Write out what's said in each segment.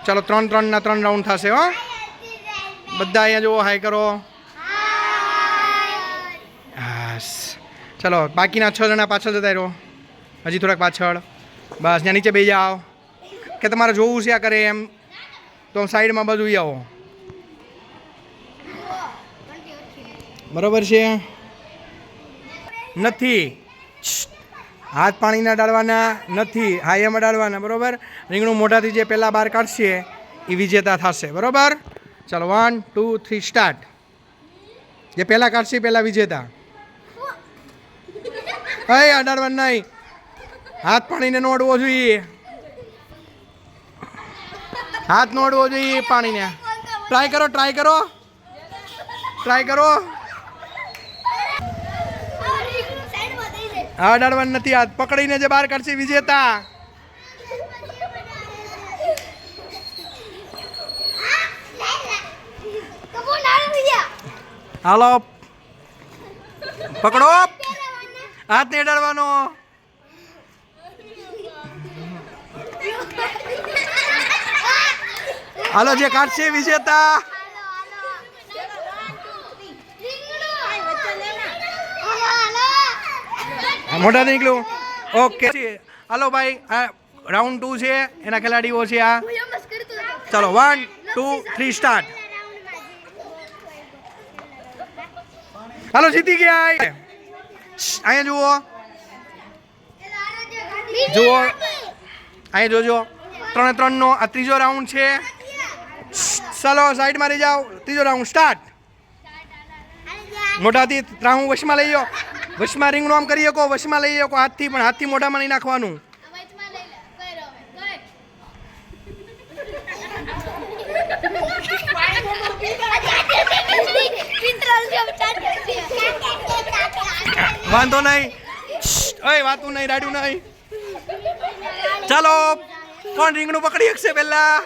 ચાલો 3-3 3 રાઉન્ડ થશે હો. બધા અહીંયા જુઓ, હાય કરો. બસ ચલો, બાકીના 6 જણા પાછળ જતા રહો, હજી થોડાક પાછળ. બસ ત્યાં નીચે બેસી જાઓ, કે તમારે જોવું છે આ કરે એમ તો સાઈડમાં બધું આવો. બરાબર છે? નથી હાથ પાણીના ડાળવાના નથી, હાઈમાં ડાળવાના. બરાબર? રીંગણું મોઢાથી જે પહેલાં બહાર કાઢશે એ વિજેતા થશે. બરાબર? ચાલો 1 2 3 સ્ટાર્ટ. જે પહેલાં કાઢશે પહેલાં વિજેતા. હે અડાડવાનું નહીં, હાથ પાણીને નો અડવો જોઈએ, હાથ નો અડવો જોઈએ પાણીને. ટ્રાય કરો, ટ્રાય કરો, ટ્રાય કરો. હા અડાડવાનું નથી, હાથ પકડીને જે બહાર કાઢશે વિજેતા. હાલો પકડો, હાથ નહીં અડાડવાનો. હાલો જે કાઢશે વિજેતા. મોઢા નીકળ્યું. ઓકે હાલો ભાઈ, આ રાઉન્ડ 2 છે, એના ખેલાડીઓ છે આ. ચાલો 1 2 3 સ્ટાર્ટ. હાલો જીતી ગયા. અહીંયા જુઓ, જુઓ અહીંયા જોજો, 3-3 નો આ ત્રીજો રાઉન્ડ છે. ચાલો સાઈડમાં રહી જાઓ, ત્રીજો રાઉન્ડ સ્ટાર્ટ. મોઢાથી ત્રાહું વશમાં લઈ જાઓ, વશમાં રીંગણું આમ કરી શકો, વશમાં લઈ શકો હાથથી, પણ હાથથી મોઢામાં નહીં નાખવાનું. વાંધો નહીં, ઓય વાતું નહીં, રાડ્યું નહીં. ચાલો કોણ રીંગણું પકડી શકશે પહેલા?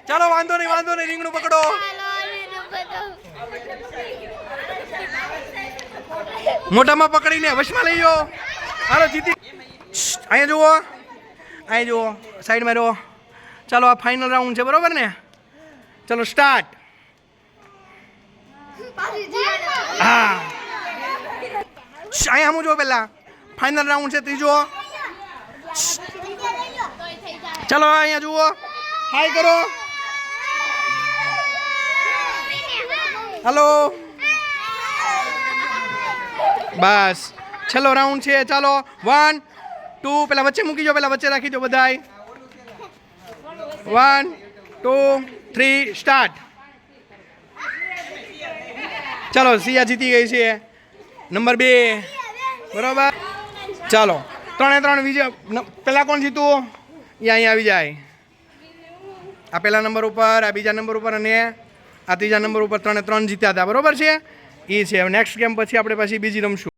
ચાલો વાંધો નહીં, વાંધો નહીં, રીંગણું પકડો. મોઢામાં પકડીને વશમાં લઈ જાઓ. હાલો જીતી. અહીંયા જુઓ, અહીંયા જુઓ, સાઈડમાં રહો. ચાલો આ ફાઇનલ રાઉન્ડ છે, બરોબર ને? ચલો સ્ટાર્ટ. હા અહીંયા હું જો પહેલા ફાઇનલ રાઉન્ડ છે, ત્રીજો. ચલો અહીંયા જુઓ, હાય કરો. હલો બસ છેલ્લો રાઉન્ડ છે. ચાલો 1 2 પેલા વચ્ચે મૂકી જો, પેલા વચ્ચે રાખી દો બધાય. 1 2 3 સ્ટાર્ટ. ચાલો સિયા જીતી ગઈ છે, નંબર 2. બરાબર? ચાલો 3-3 વિજય. પેલા કોણ જીતું એ અહીંયા આવી જાય. આ પહેલા નંબર ઉપર, આ બીજા નંબર ઉપર અને આ ત્રીજા નંબર ઉપર 3-3 જીત્યા હતા. બરોબર છે? એ છે. નેક્સ્ટ ગેમ પછી આપણે બીજી રમશું.